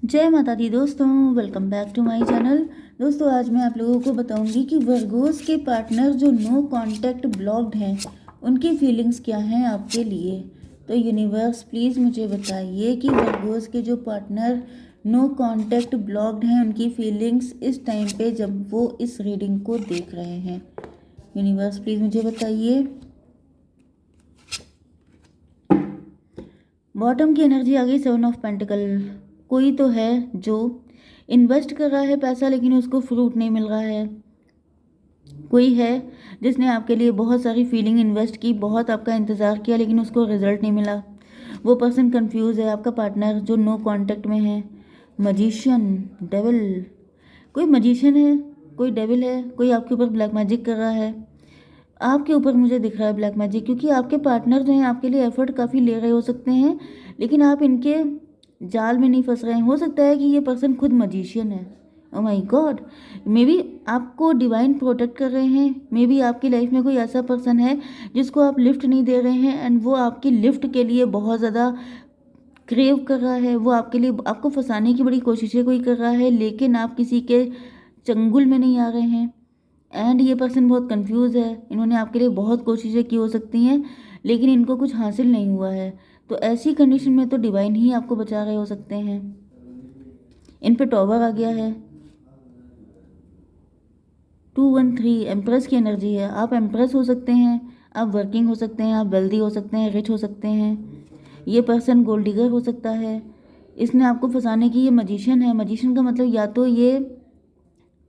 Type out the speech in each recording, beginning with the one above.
जय माता दी दोस्तों, welcome back to my channel. दोस्तों आज मैं आप लोगों को बताऊंगी कि वर्गोस के पार्टनर जो नो कांटेक्ट ब्लॉक्ड हैं उनकी फीलिंग्स क्या हैं आपके लिए। तो यूनिवर्स प्लीज़ मुझे बताइए कि वर्गोस के जो पार्टनर नो कांटेक्ट ब्लॉक्ड हैं उनकी फीलिंग्स इस टाइम पे जब वो इस रीडिंग को देख रहे हैं। यूनिवर्स प्लीज़ मुझे बताइए। बॉटम की एनर्जी आ गई, 7 ऑफ पेंटिकल। कोई तो है जो इन्वेस्ट कर रहा है पैसा लेकिन उसको फ्रूट नहीं मिल रहा है। कोई है जिसने आपके लिए बहुत सारी फीलिंग इन्वेस्ट की, बहुत आपका इंतज़ार किया लेकिन उसको रिजल्ट नहीं मिला। वो पर्सन कंफ्यूज है, आपका पार्टनर जो नो कांटेक्ट में है। मजिशियन, डेविल, कोई मजिशियन है, कोई डेविल है, कोई आपके ऊपर ब्लैक मैजिक कर रहा है। आपके ऊपर मुझे दिख रहा है ब्लैक मैजिक, क्योंकि आपके पार्टनर जो हैं आपके लिए एफर्ट काफ़ी ले रहे हो सकते हैं लेकिन आप इनके जाल में नहीं फंस रहे हैं। हो सकता है कि ये पर्सन खुद मजिशियन है। Oh my God, may be आपको डिवाइन प्रोटेक्ट कर रहे हैं। मे बी आपकी लाइफ में कोई ऐसा पर्सन है जिसको आप लिफ्ट नहीं दे रहे हैं एंड वो आपकी लिफ्ट के लिए बहुत ज़्यादा क्रेव कर रहा है। वो आपके लिए आपको फंसाने की बड़ी कोशिशें कोई कर रहा है लेकिन आप किसी के चंगुल में नहीं आ रहे हैं। एंड ये पर्सन बहुत कंफ्यूज है, इन्होंने आपके लिए बहुत कोशिशें की हो सकती हैं लेकिन इनको कुछ हासिल नहीं हुआ है। तो ऐसी कंडीशन में तो डिवाइन ही आपको बचा रहे हो सकते हैं। इन पे टॉवर आ गया है, 213 एम्प्रेस की एनर्जी है। आप एम्प्रेस हो सकते हैं, आप वर्किंग हो सकते हैं, आप वेल्दी हो सकते हैं, रिच हो सकते हैं। ये पर्सन गोल्ड डिगर हो सकता है, इसने आपको फंसाने की। ये मजिशियन है, मजिशियन का मतलब या तो ये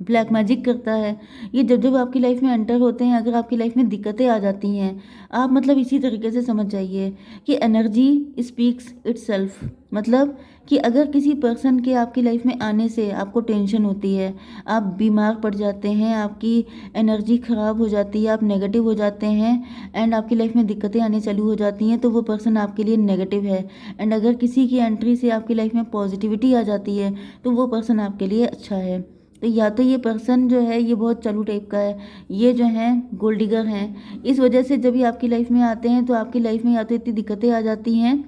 ब्लैक मैजिक करता है। ये जब जब आपकी लाइफ में एंटर होते हैं, अगर आपकी लाइफ में दिक्कतें आ जाती हैं, आप मतलब इसी तरीके से समझ जाइए कि एनर्जी स्पीक्स इटसेल्फ। मतलब कि अगर किसी पर्सन के आपकी लाइफ में आने से आपको टेंशन होती है, आप बीमार पड़ जाते हैं, आपकी एनर्जी ख़राब हो जाती है, आप नेगेटिव हो जाते हैं एंड आपकी लाइफ में दिक्कतें आनी चालू हो जाती हैं, तो वो पर्सन आपके लिए नेगेटिव है। एंड अगर किसी की एंट्री से आपकी लाइफ में पॉजिटिविटी आ जाती है तो वो पर्सन आपके लिए अच्छा है। तो या तो ये पर्सन जो है ये बहुत चालू टाइप का है, ये जो है गोल्ड डिगर हैं। इस वजह से जब ये आपकी लाइफ में आते हैं तो आपकी लाइफ में या तो इतनी दिक्कतें आ जाती हैं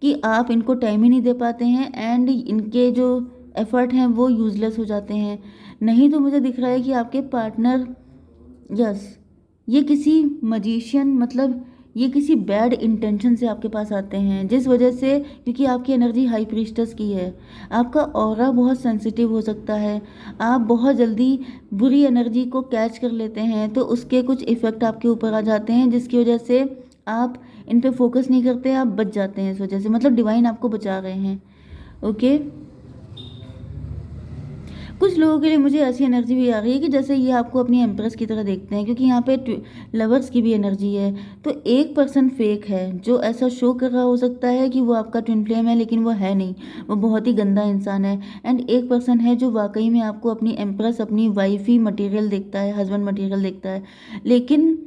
कि आप इनको टाइम ही नहीं दे पाते हैं एंड इनके जो एफर्ट हैं वो यूज़लेस हो जाते हैं। नहीं तो मुझे दिख रहा है कि आपके पार्टनर, यस, ये किसी मजिशियन, मतलब ये किसी बैड इंटेंशन से आपके पास आते हैं, जिस वजह से, क्योंकि आपकी एनर्जी हाई प्रीस्टस की है, आपका ऑरा बहुत सेंसिटिव हो सकता है। आप बहुत जल्दी बुरी एनर्जी को कैच कर लेते हैं तो उसके कुछ इफ़ेक्ट आपके ऊपर आ जाते हैं जिसकी वजह से आप इन पे फोकस नहीं करते, आप बच जाते हैं इस वजह से। मतलब डिवाइन आपको बचा रहे हैं। ओके, कुछ लोगों के लिए मुझे ऐसी एनर्जी भी आ रही है कि जैसे ये आपको अपनी एम्प्रेस की तरह देखते हैं, क्योंकि यहाँ पे लवर्स की भी एनर्जी है। तो एक पर्सन फेक है जो ऐसा शो कर रहा हो सकता है कि वो आपका ट्विन फ्लेम है लेकिन वो है नहीं, वो बहुत ही गंदा इंसान है। एंड एक पर्सन है जो वाकई में आपको अपनी एम्प्रेस, अपनी वाइफी मटेरियल देखता है, हस्बैंड मटेरियल देखता है, लेकिन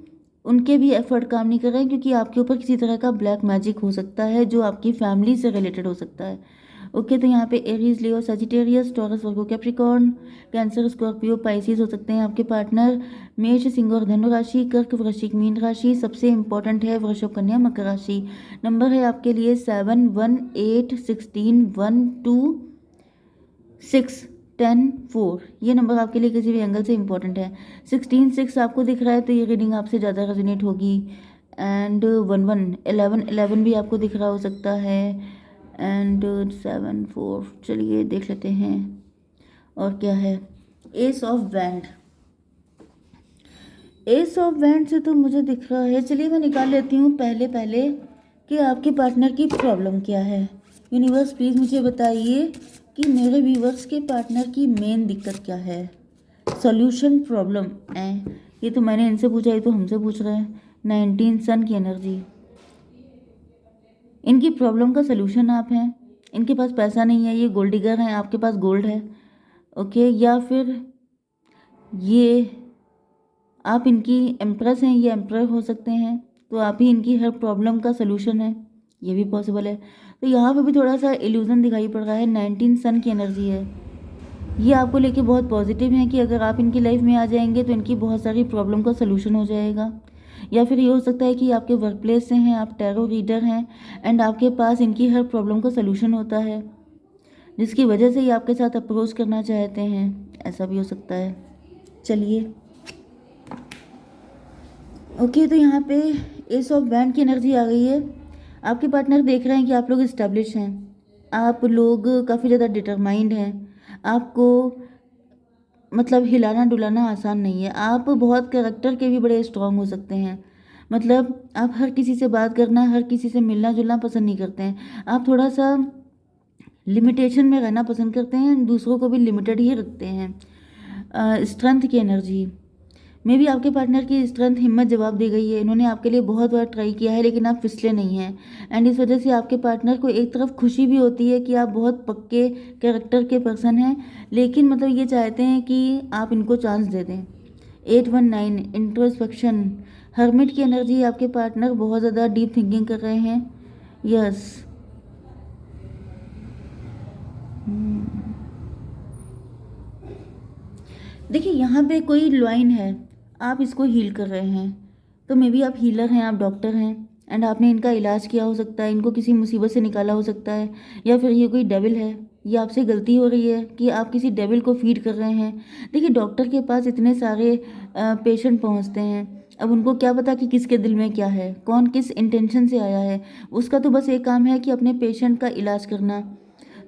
उनके भी एफर्ट काम नहीं कर रहे हैं क्योंकि आपके ऊपर किसी तरह का ब्लैक मैजिक हो सकता है जो आपकी फैमिली से रिलेटेड हो सकता है। ओके, तो यहाँ पे एरीज, लियो, सजिटेरियस, टॉरस, वर्गो, कैप्रिकॉर्न, कैंसर, स्कॉर्पियो, पाइसिस हो सकते हैं आपके पार्टनर। मेष, सिंह और धनु राशि, कर्क, वृश्चिक, मीन राशि, सबसे इंपॉर्टेंट है वृषभ, कन्या, मकर राशि। नंबर है आपके लिए 7, 1, 8, 16, 1, 2, 6, 10, 4। ये नंबर आपके लिए किसी भी एंगल से इंपॉर्टेंट है। 16, 6 आपको दिख रहा है तो ये रीडिंग आपसे ज़्यादा रेजोनेट होगी। एंड 1, 1, 11, 11 भी आपको दिख रहा हो सकता है। एंड 7, 4, चलिए देख लेते हैं और क्या है। S of wand, S of wand से तो मुझे दिख रहा है, चलिए मैं निकाल लेती हूँ पहले पहले कि आपके पार्टनर की प्रॉब्लम क्या है। यूनिवर्स प्लीज़ मुझे बताइए कि मेरे व्यूवर्स के पार्टनर की मेन दिक्कत क्या है। सॉल्यूशन प्रॉब्लम है, ये तो मैंने इनसे पूछा, ये तो हमसे पूछ रहे हैं। 19 सन की एनर्जी, इनकी प्रॉब्लम का सलूशन आप हैं। इनके पास पैसा नहीं है, ये गोल्ड डिगर हैं, आपके पास गोल्ड है। ओके, या फिर ये आप इनकी एम्प्रेस हैं, ये एम्प्रर हो सकते हैं, तो आप ही इनकी हर प्रॉब्लम का सलूशन है, ये भी पॉसिबल है। तो यहाँ पे भी थोड़ा सा इल्यूजन दिखाई पड़ रहा है। 19 सन की एनर्जी है, ये आपको लेके बहुत पॉजिटिव है कि अगर आप इनकी लाइफ में आ जाएंगे तो इनकी बहुत सारी प्रॉब्लम का सलूशन हो जाएगा। या फिर ये हो सकता है कि आपके वर्क प्लेस से हैं, आप टैरो रीडर हैं एंड आपके पास इनकी हर प्रॉब्लम का सलूशन होता है। जिसकी वजह से ये आपके साथ अप्रोच करना चाहते हैं, ऐसा भी हो सकता है। चलिए ओके, तो यहाँ पे एस ऑफ बैंड की एनर्जी आ गई है। आपके पार्टनर देख रहे हैं कि आप लोग इस्टेब्लिश हैं, आप लोग काफ़ी ज़्यादा डिटरमाइंड हैं, आपको मतलब हिलाना डुलाना आसान नहीं है, आप बहुत कैरेक्टर के भी बड़े स्ट्रांग हो सकते हैं। मतलब आप हर किसी से बात करना, हर किसी से मिलना जुलना पसंद नहीं करते हैं, आप थोड़ा सा लिमिटेशन में रहना पसंद करते हैं, दूसरों को भी लिमिटेड ही रखते हैं। स्ट्रेंथ की एनर्जी में भी आपके पार्टनर की स्ट्रेंथ हिम्मत जवाब दे गई है। इन्होंने आपके लिए बहुत बार ट्राई किया है लेकिन आप फिसले नहीं हैं, एंड इस वजह से आपके पार्टनर को एक तरफ खुशी भी होती है कि आप बहुत पक्के कैरेक्टर के पर्सन हैं, लेकिन मतलब ये चाहते हैं कि आप इनको चांस दे दें। 819 इंट्रोस्पेक्शन, हर्मिट की एनर्जी। आपके पार्टनर बहुत ज़्यादा डीप थिंकिंग कर रहे हैं। यस, देखिए यहाँ पे कोई लाइन है, आप इसको हील कर रहे हैं, तो मे बी आप हीलर हैं, आप डॉक्टर हैं, एंड आपने इनका इलाज किया हो सकता है, इनको किसी मुसीबत से निकाला हो सकता है, या फिर ये कोई डेविल है, ये आपसे गलती हो रही है कि आप किसी डेविल को फीड कर रहे हैं। देखिए डॉक्टर के पास इतने सारे पेशेंट पहुंचते हैं, अब उनको क्या पता कि किसके दिल में क्या है, कौन किस इंटेंशन से आया है, उसका तो बस एक काम है कि अपने पेशेंट का इलाज करना।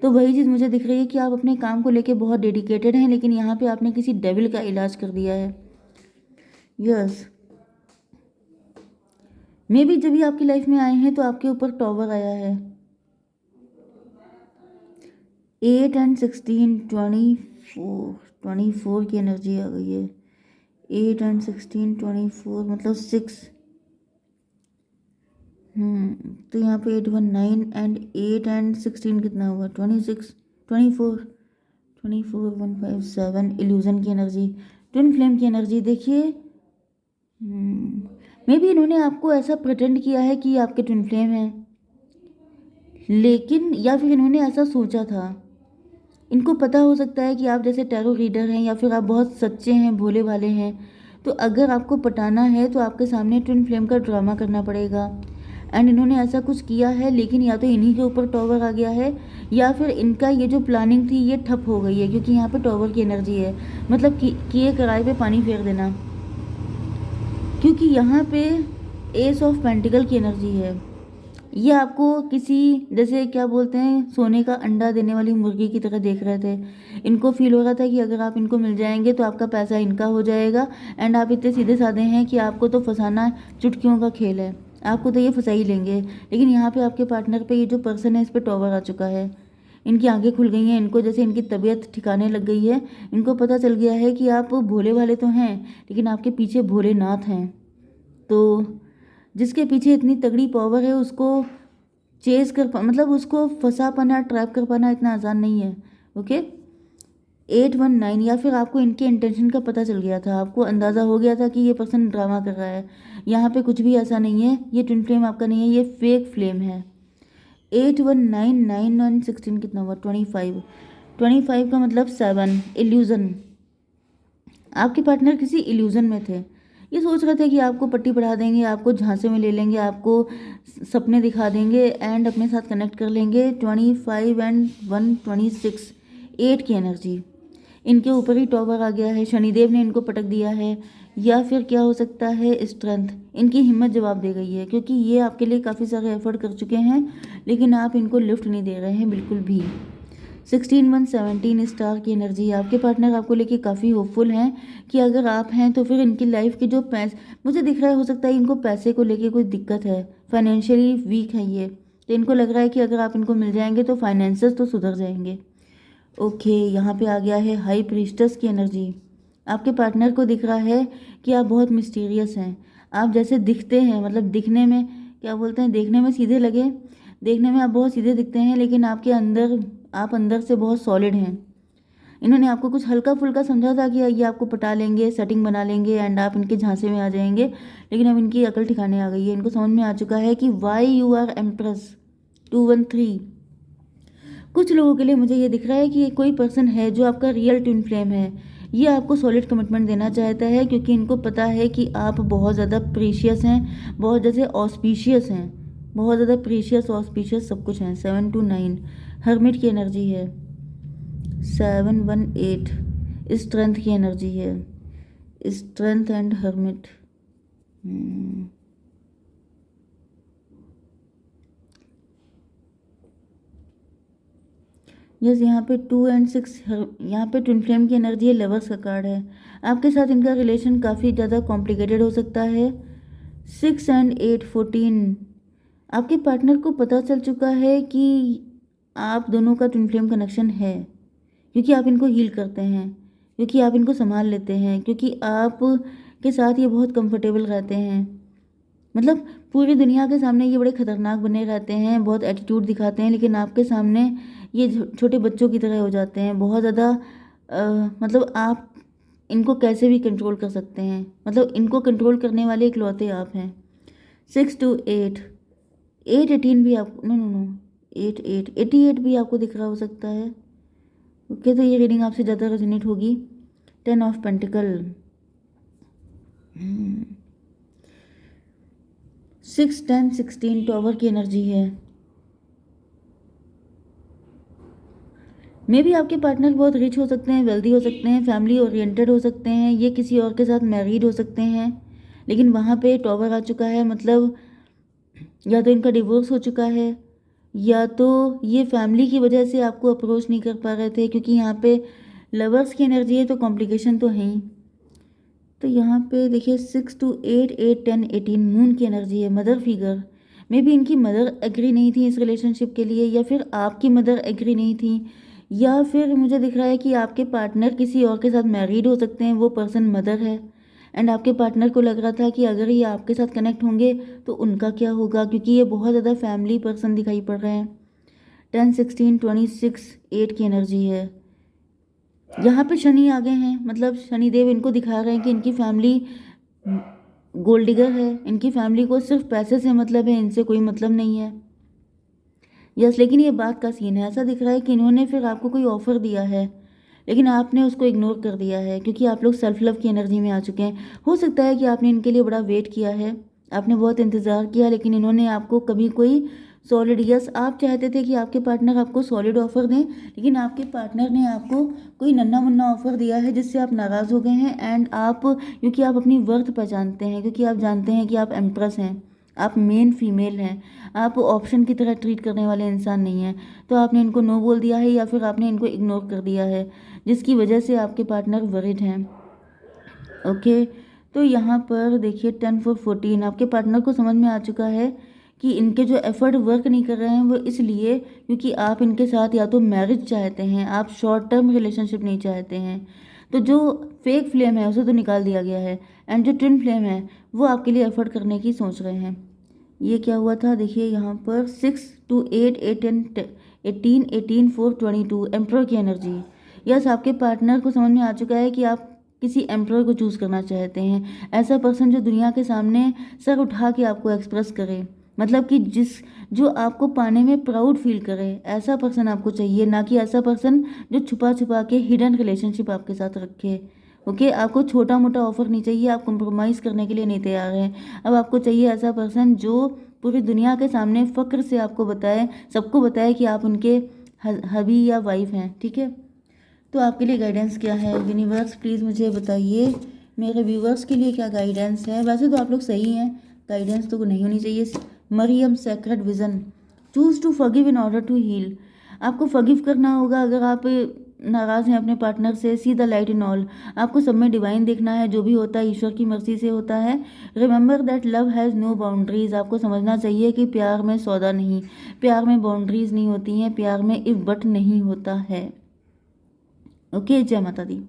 तो वही चीज़ मुझे दिख रही है कि आप अपने काम को लेके बहुत डेडिकेटेड हैं, लेकिन यहाँ पे आपने किसी डेविल का इलाज कर दिया है। यस, मे बी जब भी आपकी लाइफ में आए हैं तो आपके ऊपर टॉवर आया है। 8 एंड 16 24 की एनर्जी आ गई है। 8 एंड 16 24 मतलब 6। तो यहाँ पे 819 एंड 8 एंड 16 कितना हुआ? 26 24 157 इल्यूजन की एनर्जी, ट्विन फ्लेम की एनर्जी। देखिए मे बी इन्होंने आपको ऐसा प्रिटेंड किया है कि आपके ट्विन फ्लेम हैं, लेकिन या फिर इन्होंने ऐसा सोचा था। इनको पता हो सकता है कि आप जैसे टैरो रीडर हैं या फिर आप बहुत सच्चे हैं, भोले भाले हैं, तो अगर आपको पटाना है तो आपके सामने ट्विन फ्लेम का ड्रामा करना पड़ेगा, एंड इन्होंने ऐसा कुछ किया है, लेकिन या तो इन्हीं के ऊपर टॉवर आ गया है या फिर इनका ये जो प्लानिंग थी ये ठप हो गई है, क्योंकि यहाँ पे टॉवर की एनर्जी है, मतलब किए कराए पे पानी फेर देना, क्योंकि यहाँ पे एस ऑफ पेंटिकल की एनर्जी है। ये आपको किसी जैसे क्या बोलते हैं, सोने का अंडा देने वाली मुर्गी की तरह देख रहे थे। इनको फील हो रहा था कि अगर आप इनको मिल जाएंगे तो आपका पैसा इनका हो जाएगा, एंड आप इतने सीधे साधे हैं कि आपको तो फंसाना चुटकियों का खेल है, आपको तो ये फंसा ही लेंगे। लेकिन यहाँ पे आपके पार्टनर पे ये जो पर्सन है इस पर टॉवर आ चुका है, इनकी आंखें खुल गई हैं, इनको जैसे इनकी तबीयत ठिकाने लग गई है, इनको पता चल गया है कि आप भोले वाले तो हैं लेकिन आपके पीछे भोलेनाथ हैं। तो जिसके पीछे इतनी तगड़ी पावर है उसको चेस कर मतलब उसको फंसा पाना, ट्रैप कर पाना इतना आसान नहीं है। ओके, 819 या फिर आपको इनके इंटेंशन का पता चल गया था, आपको अंदाज़ा हो गया था कि ये पर्सन ड्रामा कर रहा है। यहाँ पे कुछ भी ऐसा नहीं है, ये ट्विन फ्लेम आपका नहीं है, ये फेक फ्लेम है। 819 9 1 16 कितना हुआ? 25 का मतलब 7 इल्यूज़न। आपके पार्टनर किसी इल्यूज़न में थे, ये सोच रहे थे कि आपको पट्टी पढ़ा देंगे, आपको झांसे में ले लेंगे, आपको सपने दिखा देंगे एंड अपने साथ कनेक्ट कर लेंगे। 25 एंड 1 26 8 की एनर्जी, इनके ऊपर ही टॉवर आ गया है, शनिदेव ने इनको पटक दिया है, या फिर क्या हो सकता है, स्ट्रेंथ, इनकी हिम्मत जवाब दे गई है, क्योंकि ये आपके लिए काफ़ी सारे एफर्ट कर चुके हैं लेकिन आप इनको लिफ्ट नहीं दे रहे हैं बिल्कुल भी। 16 1 17 स्टार की एनर्जी, आपके पार्टनर आपको लेके काफ़ी होपफुल हैं कि अगर आप हैं तो फिर इनकी लाइफ के जो पैसे मुझे दिख रहा है, हो सकता है इनको पैसे को लेके कोई दिक्कत है, फाइनेंशियली वीक है ये, तो इनको लग रहा है कि अगर आप इनको मिल जाएंगे तो फाइनेंसेस तो सुधर जाएंगे। ओके, यहाँ पे आ गया है हाई प्रीस्टस की एनर्जी। आपके पार्टनर को दिख रहा है कि आप बहुत मिस्टीरियस हैं, आप जैसे दिखते हैं मतलब दिखने में क्या बोलते हैं, देखने में सीधे लगे, देखने में आप बहुत सीधे दिखते हैं लेकिन आप अंदर से बहुत सॉलिड हैं। इन्होंने आपको कुछ हल्का फुल्का समझा था कि ये आपको पटा लेंगे, सेटिंग बना लेंगे एंड आप इनके झांसे में आ जाएंगे, लेकिन अब इनकी अकल ठिकाने आ गई है, इनको समझ में आ चुका है कि वाई यू आर एम्प्रेस। 213, कुछ लोगों के लिए मुझे ये दिख रहा है कि ये कोई पर्सन है जो आपका रियल ट्विन फ्लेम है, ये आपको सॉलिड कमिटमेंट देना चाहता है, क्योंकि इनको पता है कि आप बहुत ज़्यादा प्रीशियस हैं, बहुत जैसे ऑस्पिशियस हैं, बहुत ज़्यादा प्रीशियस ऑस्पिशियस सब कुछ हैं। 7 to 9 हर्मिट की एनर्जी है। 718 स्ट्रेंथ की एनर्जी है, स्ट्रेंथ एंड हर्मिट। यस, यहाँ पे 2 एंड 6, यहाँ पे ट्विन फ्लेम की एनर्जी है, लवर्स का कार्ड है। आपके साथ इनका रिलेशन काफ़ी ज़्यादा कॉम्प्लिकेटेड हो सकता है। 6 एंड 8 14, आपके पार्टनर को पता चल चुका है कि आप दोनों का ट्विन फ्लेम कनेक्शन है, क्योंकि आप इनको हील करते हैं, क्योंकि आप इनको संभाल लेते हैं, क्योंकि आप के साथ ये बहुत कंफर्टेबल रहते हैं। मतलब पूरी दुनिया के सामने ये बड़े खतरनाक बने रहते हैं, बहुत एटीट्यूड दिखाते हैं, लेकिन आपके सामने ये छोटे बच्चों की तरह हो जाते हैं, बहुत ज़्यादा। मतलब आप इनको कैसे भी कंट्रोल कर सकते हैं, मतलब इनको कंट्रोल करने वाले इकलौते आप हैं। 6 to 8, 8 18 भी आप, नो नो नो, 8 8 88 भी आपको दिख रहा हो सकता है। ओके, तो ये रीडिंग आपसे ज़्यादा रेजोनेट होगी। 10 ऑफ पेंटिकल, 6 10 16 टॉवर की एनर्जी है। मे भी आपके पार्टनर बहुत रिच हो सकते हैं, वेल्दी हो सकते हैं, फैमिली ओरिएंटेड हो सकते हैं, ये किसी और के साथ मैरिड हो सकते हैं, लेकिन वहाँ पे टॉवर आ चुका है, मतलब या तो इनका डिवोर्स हो चुका है, या तो ये फैमिली की वजह से आपको अप्रोच नहीं कर पा रहे थे, क्योंकि यहाँ पे लवर्स की एनर्जी है, तो कॉम्प्लिकेशन तो है ही। तो यहाँ पे देखिए 6 to 8 8 10 18 मून की एनर्जी है, मदर फिगर। मे बी इनकी मदर एग्री नहीं थी इस रिलेशनशिप के लिए, या फिर आपकी मदर एग्री नहीं थी, या फिर मुझे दिख रहा है कि आपके पार्टनर किसी और के साथ मैरिड हो सकते हैं, वो पर्सन मदर है, एंड आपके पार्टनर को लग रहा था कि अगर ये आपके साथ कनेक्ट होंगे तो उनका क्या होगा, क्योंकि ये बहुत ज़्यादा फैमिली पर्सन दिखाई पड़ रहे हैं। 10 16 26 8 की एनर्जी है। यहाँ पे शनि आ गए हैं, मतलब शनिदेव इनको दिखा रहे हैं कि इनकी फैमिली गोल्ड डिगर है, इनकी फैमिली को सिर्फ पैसे से मतलब है, इनसे कोई मतलब नहीं है। यस, लेकिन ये बात का सीन है, ऐसा दिख रहा है कि इन्होंने फिर आपको कोई ऑफर दिया है, लेकिन आपने उसको इग्नोर कर दिया है, क्योंकि आप लोग सेल्फ लव की एनर्जी में आ चुके हैं। हो सकता है कि आपने इनके लिए बड़ा वेट किया है, आपने बहुत इंतज़ार किया, लेकिन इन्होंने आपको कभी कोई सॉलिड, यस आप चाहते थे कि आपके पार्टनर आपको सॉलिड ऑफर दें, लेकिन आपके पार्टनर ने आपको कोई नन्ना मुन्ना ऑफर दिया है, जिससे आप नाराज़ हो गए हैं। एंड आप, क्योंकि आप अपनी वर्थ पहचानते हैं, क्योंकि आप जानते हैं कि आप एम्प्रेस हैं, आप मेन फीमेल हैं, आप ऑप्शन की तरह ट्रीट करने वाले इंसान नहीं हैं, तो आपने इनको नो बोल दिया है, या फिर आपने इनको इग्नोर कर दिया है, जिसकी वजह से आपके पार्टनर वरिड हैं। ओके, तो यहाँ पर देखिए 10 4 14, आपके पार्टनर को समझ में आ चुका है कि इनके जो एफर्ट वर्क नहीं कर रहे हैं, वो इसलिए क्योंकि आप इनके साथ या तो मैरिज चाहते हैं, आप शॉर्ट टर्म रिलेशनशिप नहीं चाहते हैं। तो जो फेक फ्लेम है उसे तो निकाल दिया गया है, एंड जो ट्विन फ्लेम है वो आपके लिए एफर्ट करने की सोच रहे हैं। ये क्या हुआ था, देखिए यहाँ पर 6 to 8 8 18 18 4 22 एम्प्रर की एनर्जी। यस, आपके पार्टनर को समझ में आ चुका है कि आप किसी एम्प्रर को चूज़ करना चाहते हैं, ऐसा पर्सन जो दुनिया के सामने सर उठा के आपको एक्सप्रेस करे, मतलब कि जो आपको पाने में प्राउड फील करे, ऐसा पर्सन आपको चाहिए, ना कि ऐसा पर्सन जो छुपा छुपा के हिडन रिलेशनशिप आपके साथ रखे। ओके, आपको छोटा मोटा ऑफर नहीं चाहिए, आप कॉम्प्रोमाइज़ करने के लिए नहीं तैयार हैं। अब आपको चाहिए ऐसा पर्सन जो पूरी दुनिया के सामने फ़ख्र से आपको बताए, सबको बताए कि आप उनके हबी या वाइफ हैं। ठीक है, तो आपके लिए गाइडेंस क्या है यूनिवर्स, प्लीज़ मुझे बताइए, मेरे व्यूवर्स के लिए क्या गाइडेंस है। वैसे तो आप लोग सही हैं, गाइडेंस तो नहीं होनी चाहिए। Mariam sacred vision, choose to forgive in order to heal. आपको फॉरगिव करना होगा अगर आप नाराज़ हैं अपने पार्टनर से। See the light in all, आपको सब में डिवाइन देखना है, जो भी होता है ईश्वर की मर्जी से होता है। Remember that love has no boundaries, आपको समझना चाहिए कि प्यार में सौदा नहीं, प्यार में बाउंड्रीज नहीं होती हैं, प्यार में इफ बट नहीं होता है। ओके, जय माता दी।